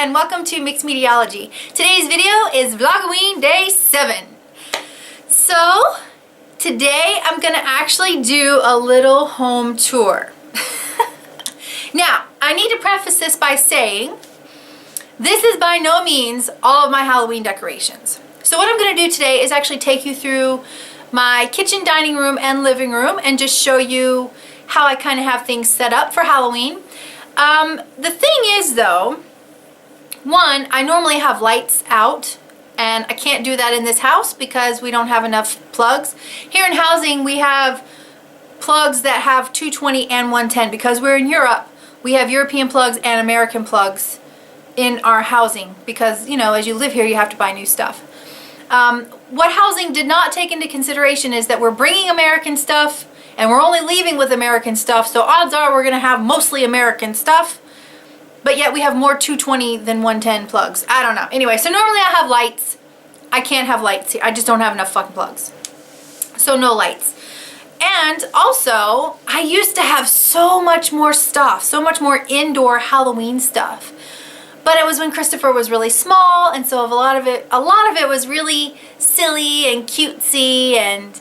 and welcome to Mixed Mediology. Today's video is Vlogoween Day 7. So, today I'm going to actually do a little home tour. Now, I need to preface this by saying, this is by no means all of my Halloween decorations. So what I'm going to do today is actually take you through my kitchen, dining room, and living room and just show you how I kind of have things set up for Halloween. The thing is though, one, I normally have lights out and I can't do that in this house because we don't have enough plugs. Here in housing we have plugs that have 220 and 110 because we're in Europe. We have European plugs and American plugs in our housing because, you know, as you live here you have to buy new stuff. What housing did not take into consideration is that we're bringing American stuff and we're only leaving with American stuff, so odds are we're going to have mostly American stuff, but yet we have more 220 than 110 plugs. I don't know. Anyway, so normally I have lights. I can't have lights here. I just don't have enough fucking plugs. So no lights. And also, I used to have so much more stuff, so much more indoor Halloween stuff. But it was when Christopher was really small, and so a lot of it was really silly and cutesy and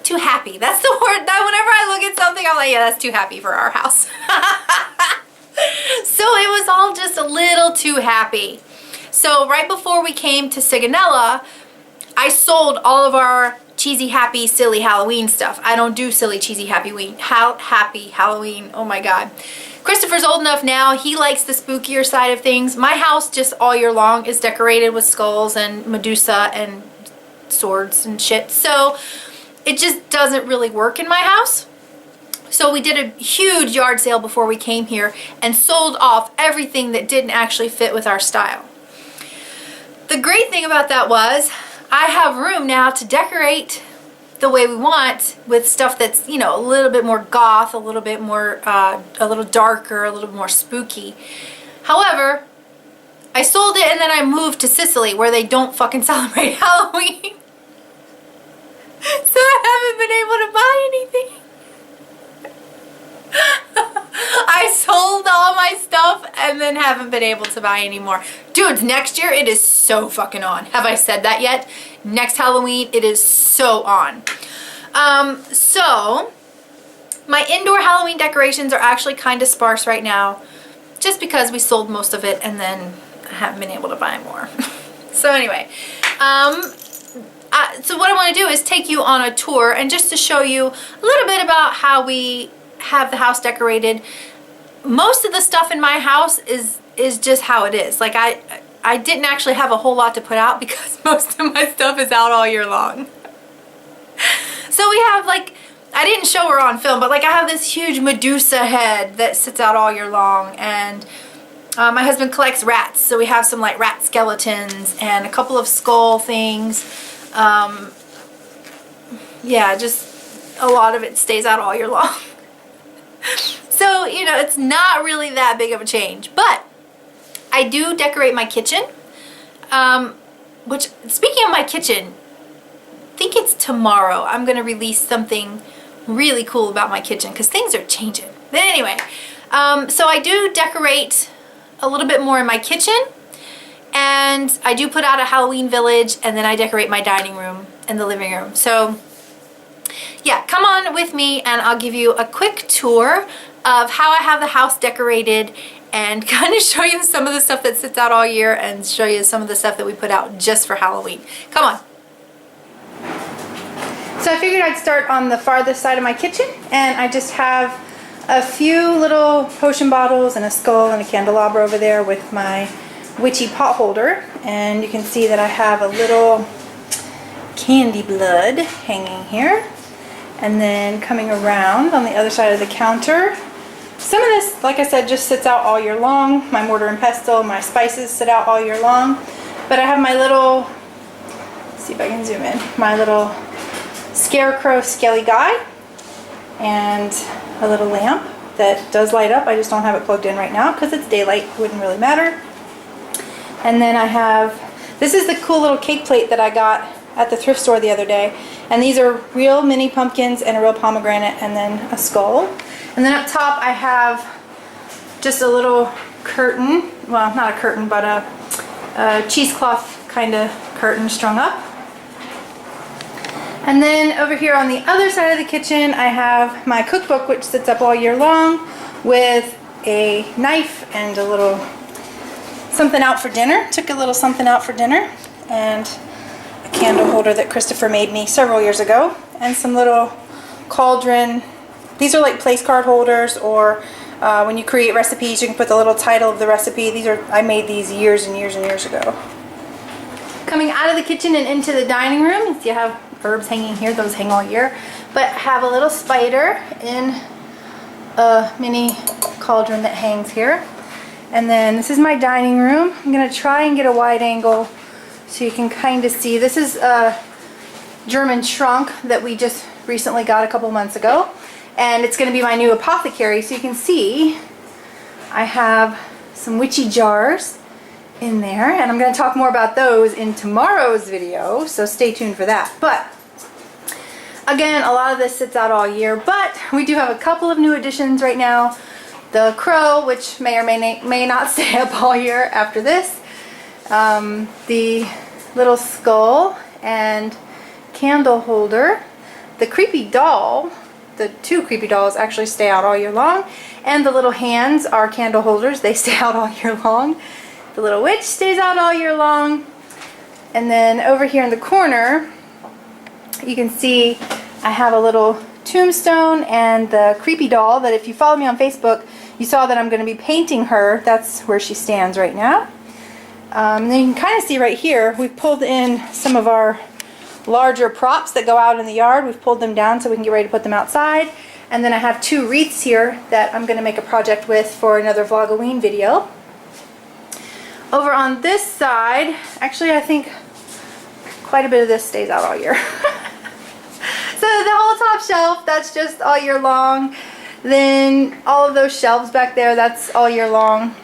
too happy. That's the word. That whenever I look at something, I'm like, yeah, that's too happy for our house. So it was all just a little too happy. So right before we came to Sigonella, I sold all of our cheesy, happy, silly Halloween stuff. I don't do silly, cheesy, happy Halloween. Oh my God. Christopher's old enough now. He likes the spookier side of things. My house just all year long is decorated with skulls and Medusa and swords and shit. So it just doesn't really work in my house. So we did a huge yard sale before we came here and sold off everything that didn't actually fit with our style. The great thing about that was I have room now to decorate the way we want with stuff that's, you know, a little bit more goth, a little bit more, a little darker, a little more spooky. However, I sold it and then I moved to Sicily where they don't fucking celebrate Halloween. So I haven't been able to buy anything. I sold all my stuff and then haven't been able to buy anymore. Dudes, next year it is so fucking on. Have I said that yet? Next Halloween it is so on. So my indoor Halloween decorations are actually kind of sparse right now just because we sold most of it and then I haven't been able to buy more. So anyway, so what I want to do is take you on a tour and just to show you a little bit about how we have the house decorated. Most of the stuff in my house is just how it is. Like I didn't actually have a whole lot to put out because most of my stuff is out all year long. So we have like, I didn't show her on film, but like I have this huge Medusa head that sits out all year long, and my husband collects rats, so we have some like rat skeletons and a couple of skull things. Yeah, just a lot of it stays out all year long. So, you know, it's not really that big of a change, but I do decorate my kitchen, which, speaking of my kitchen, I think it's tomorrow I'm going to release something really cool about my kitchen because things are changing. But anyway, so I do decorate a little bit more in my kitchen, and I do put out a Halloween village, and then I decorate my dining room and the living room. So yeah, come on with me and I'll give you a quick tour of how I have the house decorated and kind of show you some of the stuff that sits out all year and show you some of the stuff that we put out just for Halloween. Come on. So I figured I'd start on the farthest side of my kitchen, and I just have a few little potion bottles and a skull and a candelabra over there with my witchy pot holder, and you can see that I have a little candy blood hanging here. And then coming around on the other side of the counter, some of this, like I said, just sits out all year long. My mortar and pestle, my spices sit out all year long. But I have my little, let's see if I can zoom in, my little scarecrow skelly guy and a little lamp that does light up. I just don't have it plugged in right now because it's daylight, it wouldn't really matter. And then I have, this is the cool little cake plate that I got at the thrift store the other day, and these are real mini pumpkins and a real pomegranate and then a skull. And then up top I have just a little curtain, well, not a curtain, but a cheesecloth kind of curtain strung up. And then over here on the other side of the kitchen, I have my cookbook, which sits up all year long, with a knife and a little something out for dinner. Took a little something out for dinner, and a candle holder that Christopher made me several years ago, and some little cauldron. These are like place card holders, or when you create recipes, you can put the little title of the recipe. I made these years and years and years ago. Coming out of the kitchen and into the dining room, you see I have herbs hanging here. Those hang all year. But I have a little spider in a mini cauldron that hangs here. And then this is my dining room. I'm going to try and get a wide angle so you can kind of see. This is a German trunk that we just recently got a couple months ago. And it's going to be my new apothecary. So you can see I have some witchy jars in there. And I'm going to talk more about those in tomorrow's video. So stay tuned for that. But again, a lot of this sits out all year. But we do have a couple of new additions right now. The crow, which may or may not stay up all year after this. The little skull and candle holder. The creepy doll, the two creepy dolls actually stay out all year long. And the little hands are candle holders. They stay out all year long. The little witch stays out all year long. And then over here in the corner, you can see I have a little tombstone and the creepy doll that if you follow me on Facebook, you saw that I'm going to be painting her. That's where she stands right now. And then you can kind of see right here, we've pulled in some of our larger props that go out in the yard. We've pulled them down so we can get ready to put them outside. And then I have two wreaths here that I'm going to make a project with for another Vlogoween video. Over on this side, actually I think quite a bit of this stays out all year. So the whole top shelf, that's just all year long. Then all of those shelves back there, that's all year long.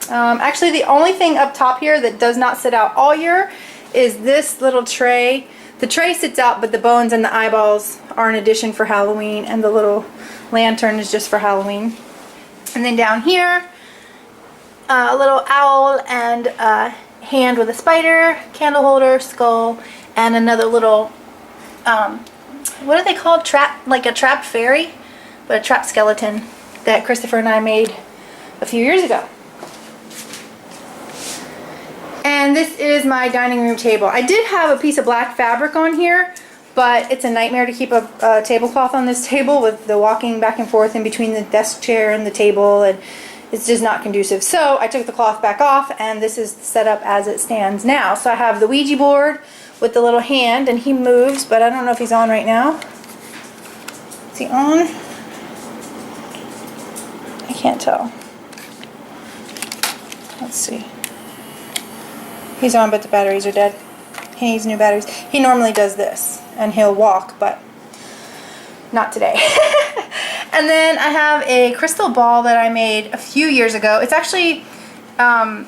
Actually, the only thing up top here that does not sit out all year is this little tray. The tray sits out, but the bones and the eyeballs are an addition for Halloween, and the little lantern is just for Halloween. And then down here, a little owl and a hand with a spider, candle holder, skull, and another little, what are they called? Like a trapped fairy, but a trapped skeleton that Christopher and I made a few years ago. And this is my dining room table. I did have a piece of black fabric on here, but it's a nightmare to keep a tablecloth on this table with the walking back and forth in between the desk chair and the table, and it's just not conducive. So I took the cloth back off, and this is set up as it stands now. So I have the Ouija board with the little hand, and he moves, but I don't know if he's on right now. Is he on? I can't tell. Let's see. He's on, but the batteries are dead. He needs new batteries. He normally does this, and he'll walk, but not today. And then I have a crystal ball that I made a few years ago. It's actually, what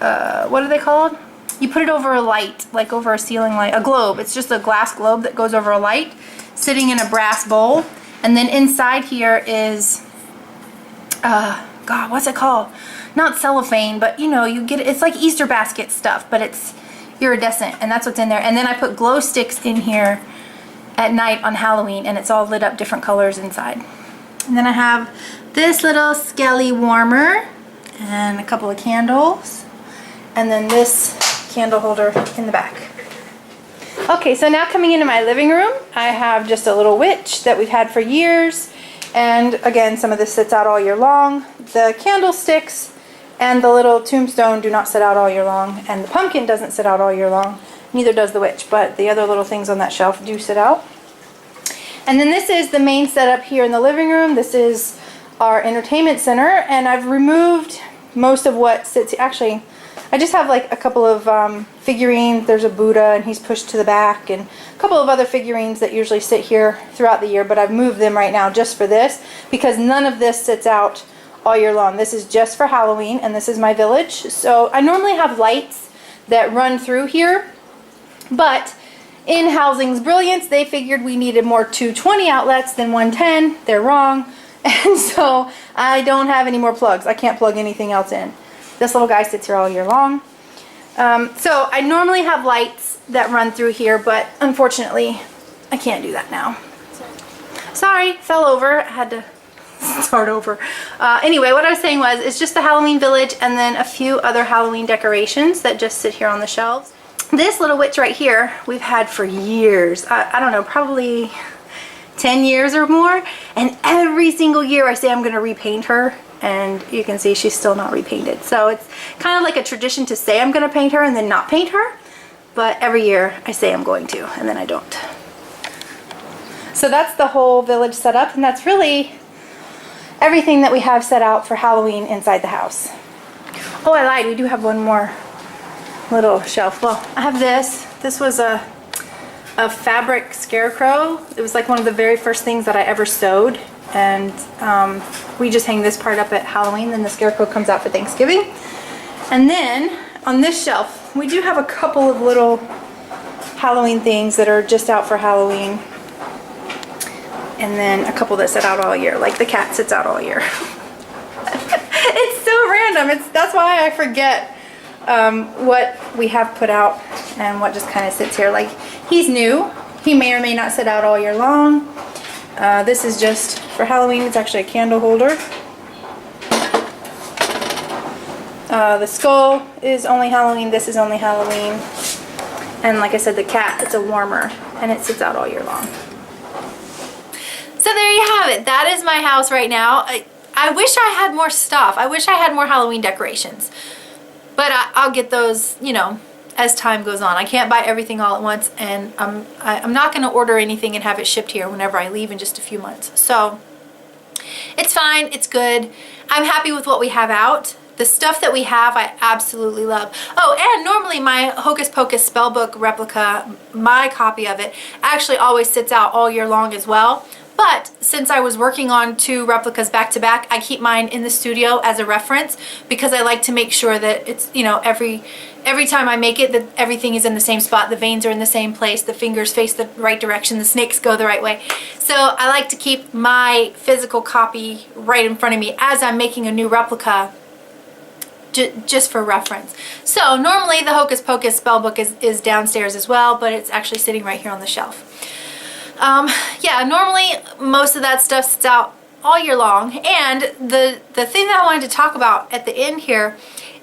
are they called? You put it over a light, like over a ceiling light, a globe. It's just a glass globe that goes over a light, sitting in a brass bowl. And then inside here is, God, what's it called? Not cellophane, but you know, you get it. It's like Easter basket stuff, but it's iridescent, and that's what's in there. And then I put glow sticks in here at night on Halloween, and it's all lit up different colors inside. And then I have this little skelly warmer and a couple of candles, and then this candle holder in the back. Okay, so now coming into my living room, I have just a little witch that we've had for years, and again, some of this sits out all year long. The candlesticks and the little tombstone do not sit out all year long, and the pumpkin doesn't sit out all year long. Neither does the witch, but the other little things on that shelf do sit out. And then this is the main setup here in the living room. This is our entertainment center, and I've removed most of what sits here. Actually, I just have like a couple of figurines. There's a Buddha, and he's pushed to the back, and a couple of other figurines that usually sit here throughout the year, but I've moved them right now just for this, because none of this sits out all year long. This is just for Halloween, and this is my village. So I normally have lights that run through here, but in Housing's brilliance, they figured we needed more 220 outlets than 110. They're wrong. And so I don't have any more plugs. I can't plug anything else in. This little guy sits here all year long. So I normally have lights that run through here, but unfortunately I can't do that now. Sorry, fell over. I had to start over. Anyway, what I was saying was, it's just the Halloween village and then a few other Halloween decorations that just sit here on the shelves. This little witch right here, we've had for years. I don't know, probably 10 years or more. And every single year I say I'm going to repaint her. And you can see she's still not repainted. So it's kind of like a tradition to say I'm going to paint her and then not paint her. But every year I say I'm going to, and then I don't. So that's the whole village set up, and that's really everything that we have set out for Halloween inside the house. Oh, I lied. We do have one more little shelf. Well, I have this. This was a fabric scarecrow. It was like one of the very first things that I ever sewed. And we just hang this part up at Halloween, then the scarecrow comes out for Thanksgiving. And then on this shelf, we do have a couple of little Halloween things that are just out for Halloween. And then a couple that sit out all year, like the cat sits out all year. It's so random. That's why I forget what we have put out and what just kind of sits here. Like, he's new. He may or may not sit out all year long. This is just for Halloween. It's actually a candle holder. The skull is only Halloween. This is only Halloween. And like I said, the cat, it's a warmer and it sits out all year long. So there you have it. That is my house right now. I wish I had more stuff. I wish I had more Halloween decorations. But I'll get those, you know, as time goes on. I can't buy everything all at once, and I'm not going to order anything and have it shipped here whenever I leave in just a few months. So it's fine. It's good. I'm happy with what we have out. The stuff that we have, I absolutely love. Oh, and normally my Hocus Pocus spellbook replica, my copy of it, actually always sits out all year long as well. But since I was working on 2 replicas back to back, I keep mine in the studio as a reference because I like to make sure that it's, you know, every time I make it, that everything is in the same spot, the veins are in the same place, the fingers face the right direction, the snakes go the right way. So I like to keep my physical copy right in front of me as I'm making a new replica, just for reference. So normally the Hocus Pocus spellbook is downstairs as well, but it's actually sitting right here on the shelf. Yeah, normally most of that stuff sits out all year long. And the thing that I wanted to talk about at the end here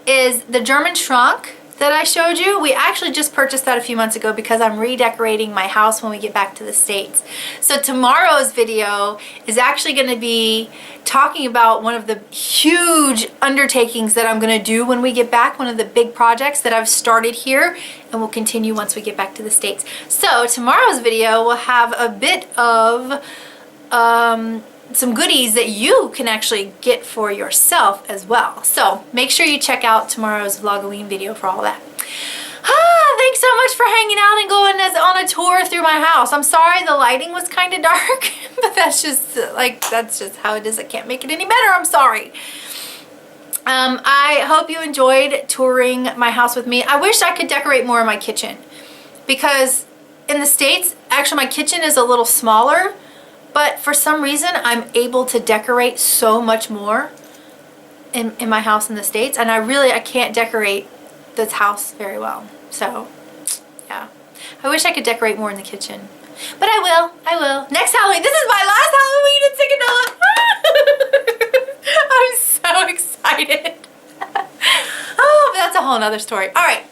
is the German trunk that I showed you. We actually just purchased that a few months ago because I'm redecorating my house when we get back to the States. So tomorrow's video is actually going to be talking about one of the huge undertakings that I'm going to do when we get back, one of the big projects that I've started here and will continue once we get back to the States. So tomorrow's video will have a bit of some goodies that you can actually get for yourself as well. So make sure you check out tomorrow's Vlogoween video for all that. Thanks so much for hanging out and going on a tour through my house. I'm sorry the lighting was kind of dark, but that's just how it is. I can't make it any better. I'm sorry. I hope you enjoyed touring my house with me. I wish I could decorate more in my kitchen because in the States, actually my kitchen is a little smaller. But for some reason, I'm able to decorate so much more in my house in the States. And I can't decorate this house very well. So, yeah. I wish I could decorate more in the kitchen. But I will. Next Halloween. This is my last Halloween in Sigonella. I'm so excited. Oh, but that's a whole nother story. All right.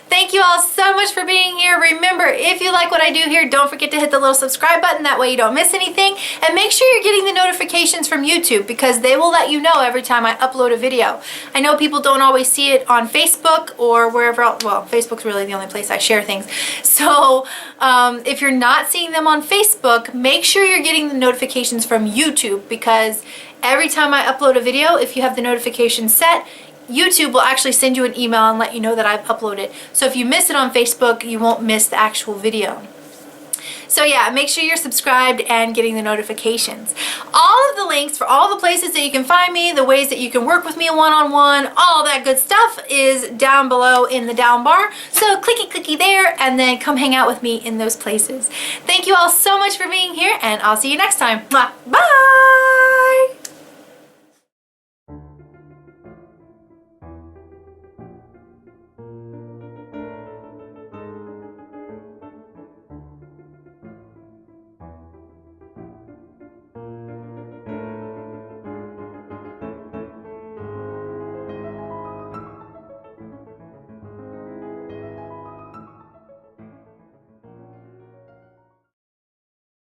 Thank you all so much for being here. Remember, if you like what I do here, don't forget to hit the little subscribe button. That way you don't miss anything. And make sure you're getting the notifications from YouTube because they will let you know every time I upload a video. I know people don't always see it on Facebook or wherever else. Well, Facebook's really the only place I share things. So if you're not seeing them on Facebook, make sure you're getting the notifications from YouTube because every time I upload a video, if you have the notification set, YouTube will actually send you an email and let you know that I've uploaded. So if you miss it on Facebook, you won't miss the actual video. So yeah, make sure you're subscribed and getting the notifications. All of the links for all the places that you can find me, the ways that you can work with me one-on-one, all that good stuff is down below in the down bar. So clicky there and then come hang out with me in those places. Thank you all so much for being here and I'll see you next time. Bye!